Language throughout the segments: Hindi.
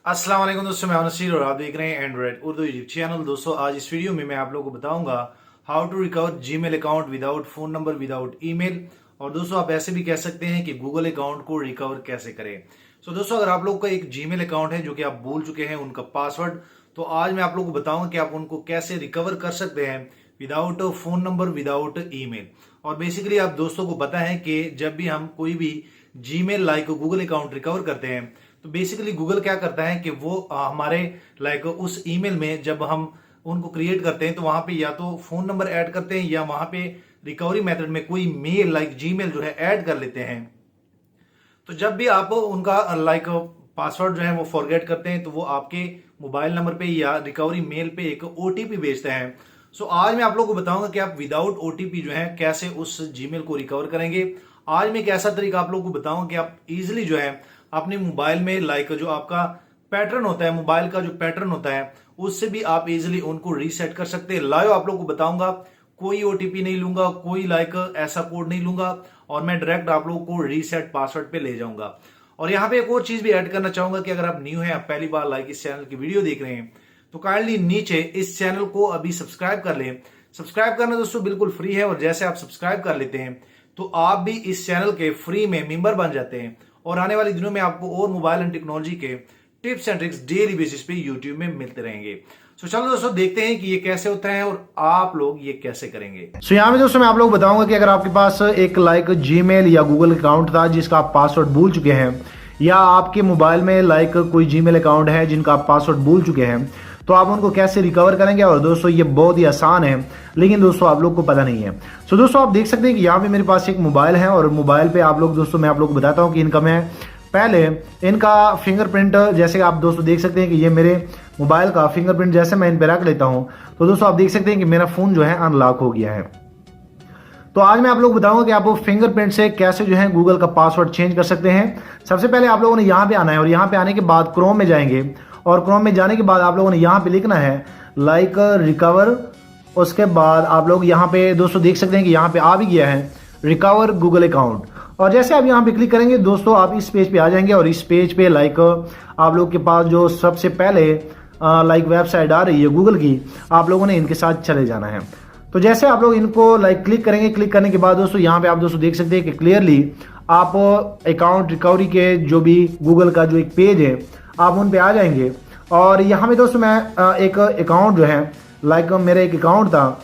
अस्सलाम वालेकुम दोस्तों, मैं नसीर और आप देख रहे हैं एंड्रॉइड उर्दू यूट्यूब चैनल। दोस्तों आज इस वीडियो में मैं आप लोगों को बताऊंगा how to recover Gmail account without phone number without email. और दोस्तों आप ऐसे भी कह सकते हैं कि गूगल अकाउंट को रिकवर कैसे करें। दोस्तों अगर आप लोग का एक जीमेल अकाउंट है जो कि आप भूल चुके हैं उनका पासवर्ड, तो आज मैं आप लोगों को बताऊंगा कि आप उनको कैसे रिकवर कर सकते हैं without phone number without email. और बेसिकली आप दोस्तों को पता है कि जब भी हम कोई भी Gmail like Google account recover करते हैं तो बेसिकली गूगल क्या करता है कि वो हमारे लाइक उस ईमेल में जब हम उनको क्रिएट करते हैं तो वहां पे या तो फोन नंबर ऐड करते हैं या वहां पे रिकवरी मेथड में कोई मेल लाइक जीमेल जो है ऐड कर लेते हैं। तो जब भी आप उनका लाइक पासवर्ड जो है वो फॉरगेट करते हैं तो वो आपके मोबाइल नंबर पे या रिकवरी मेल पे एक ओटीपी भेजते हैं। आज मैं आप लोगों को बताऊंगा कि आप विदाउट ओटीपी जो है कैसे उस जीमेल को रिकवर करेंगे। आज मैं एक ऐसा तरीका आप लोगों को बताऊंगा कि आप इजिली जो है अपने मोबाइल में लाइक जो आपका पैटर्न होता है, मोबाइल का जो पैटर्न होता है उससे भी आप इजिली उनको रीसेट कर सकते हैं। लाइव आप लोगों को बताऊंगा, कोई ओटीपी नहीं लूंगा, कोई लाइक ऐसा कोड नहीं लूंगा और मैं डायरेक्ट आप लोगों को रीसेट पासवर्ड पे ले जाऊंगा। और यहाँ पे एक और चीज भी ऐड करना चाहूंगा कि अगर आप न्यू हैं, आप पहली बार लाइक इस चैनल की वीडियो देख रहे हैं तो काइंडली नीचे इस चैनल को अभी सब्सक्राइब कर लें। सब्सक्राइब करना दोस्तों बिल्कुल फ्री है और जैसे आप सब्सक्राइब कर लेते हैं तो आप भी इस चैनल के फ्री में मेंबर बन जाते हैं और आने वाले दिनों में आपको और मोबाइल एंड टेक्नोलॉजी के tips and tricks daily basis पे यूट्यूब में मिलते रहेंगे। चलो दोस्तों देखते हैं कि ये कैसे होता है और आप लोग ये कैसे करेंगे। यहाँ में दोस्तों मैं आप लोग बताऊंगा कि अगर आपके पास एक लाइक जीमेल या गूगल अकाउंट था जिसका आप पासवर्ड भूल चुके हैं, या आपके मोबाइल में लाइक कोई जीमेल अकाउंट है जिनका आप पासवर्ड भूल चुके हैं, तो आप उनको कैसे रिकवर करेंगे। और दोस्तों ये बहुत ही आसान है लेकिन दोस्तों आप लोग को पता नहीं है। दोस्तों आप देख सकते हैं कि यहाँ पे मेरे पास एक मोबाइल है और मोबाइल पे आप लोग दोस्तों मैं आप लोग को बताता हूँ कि इनका मैं पहले इनका फिंगरप्रिंट जैसे आप दोस्तों देख सकते हैं कि ये मेरे मोबाइल का फिंगरप्रिंट जैसे मैं इन पे रख लेता हूँ तो दोस्तों आप देख सकते हैं कि मेरा फोन जो है अनलॉक हो गया है। तो आज मैं आप लोग बताऊंगा कि आप फिंगरप्रिंट से कैसे जो है गूगल का पासवर्ड चेंज कर सकते हैं। सबसे पहले आप लोगों ने यहाँ पे आना है और यहाँ पे आने के बाद क्रोम में जाएंगे और क्रोम में जाने के बाद आप लोगों ने यहाँ पे लिखना है लाइक रिकवर। उसके बाद आप लोग यहाँ पे दोस्तों देख सकते हैं कि यहाँ पे आ भी गया है रिकवर गूगल अकाउंट। और जैसे आप यहाँ पे क्लिक करेंगे दोस्तों आप इस पेज पे आ जाएंगे और इस पेज पे लाइक आप लोग के पास जो सबसे पहले लाइक वेबसाइट आ रही है गूगल की, आप लोगों ने इनके साथ चले जाना है। तो जैसे आप लोग इनको लाइक क्लिक करेंगे, क्लिक करने के बाद दोस्तों यहाँ पे आप दोस्तों देख सकते हैं कि क्लियरली आप अकाउंट रिकवरी के जो भी गूगल का जो एक पेज है आप उन पे आ जाएंगे। और यहाँ पे दोस्तों मैं एक अकाउंट जो है लाइक मेरा एक अकाउंट था,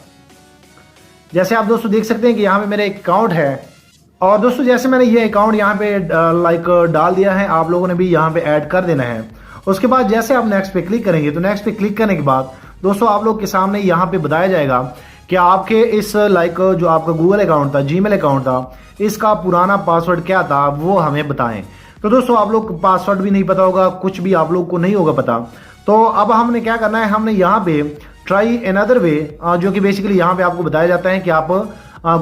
जैसे आप दोस्तों देख सकते हैं कि यहाँ पे मेरा एक अकाउंट है। और दोस्तों जैसे मैंने ये अकाउंट यहाँ पे लाइक डाल दिया है, आप लोगों ने भी यहाँ पे ऐड कर देना है। उसके बाद जैसे आप नेक्स्ट पे क्लिक करेंगे तो नेक्स्ट पे क्लिक करने के बाद दोस्तों आप लोग के सामने यहाँ पे बताया जाएगा कि आपके इस लाइक जो आपका गूगल अकाउंट था, जीमेल अकाउंट था, इसका पुराना पासवर्ड क्या था वो हमें बताएं। तो दोस्तों आप लोग पासवर्ड भी नहीं पता होगा, कुछ भी आप लोग को नहीं होगा पता। तो अब हमने क्या करना है, हमने यहाँ पे ट्राई अनदर वे जो कि बेसिकली यहाँ पे आपको बताया जाता है कि आप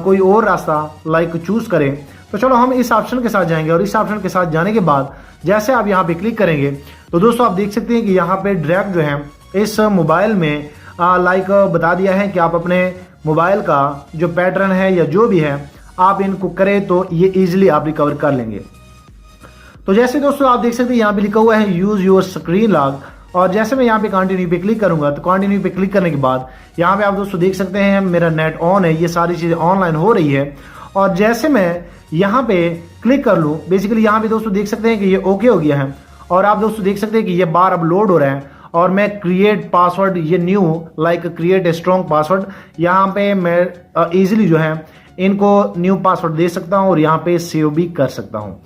कोई और रास्ता लाइक चूज करें। तो चलो हम इस ऑप्शन के साथ जाएंगे और इस ऑप्शन के साथ जाने के बाद जैसे आप यहाँ पे क्लिक करेंगे तो दोस्तों आप देख सकते हैं कि यहाँ पे डायरेक्ट जो है इस मोबाइल में लाइक बता दिया है कि आप अपने मोबाइल का जो पैटर्न है या जो भी है आप इनको करें तो ये इजिली आप रिकवर कर लेंगे। तो जैसे दोस्तों आप देख सकते हैं यहाँ पे लिखा हुआ है यूज योर स्क्रीन लॉक। और जैसे मैं यहाँ पे कंटिन्यू पे क्लिक करूंगा तो कंटिन्यू पे क्लिक करने के बाद यहाँ पे आप दोस्तों देख सकते हैं मेरा नेट ऑन है, ये सारी चीजें ऑनलाइन हो रही है। और जैसे मैं यहाँ पे क्लिक कर लूँ बेसिकली यहाँ पे दोस्तों देख सकते हैं कि ये ओके हो गया है और आप दोस्तों देख सकते हैं कि ये बार अब लोड हो रहा है और मैं क्रिएट पासवर्ड ये new like create a strong password यहाँ पे मैं इजिली जो है इनको न्यू पासवर्ड दे सकता हूँ और यहाँ पे सेव भी कर सकता हूँ।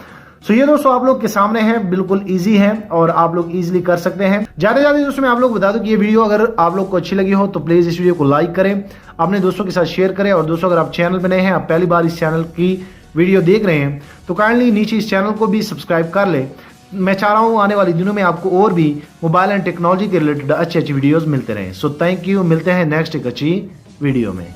ये दोस्तों आप लोग के सामने है, बिल्कुल इजी है और आप लोग इजीली कर सकते हैं। ज्यादा दोस्तों मैं आप लोग बता दूं कि ये वीडियो अगर आप लोग को अच्छी लगी हो तो प्लीज इस वीडियो को लाइक करें, अपने दोस्तों के साथ शेयर करें। और दोस्तों अगर आप चैनल पे नए हैं, आप पहली बार इस चैनल की वीडियो देख रहे हैं तो काइंडली नीचे इस चैनल को भी सब्सक्राइब कर ले। मैं चाह रहा हूँ आने वाले दिनों में आपको और भी मोबाइल एंड टेक्नोलॉजी के रिलेटेड अच्छी वीडियोज मिलते रहे। सो थैंक यू, मिलते हैं नेक्स्ट एक अच्छी वीडियो में।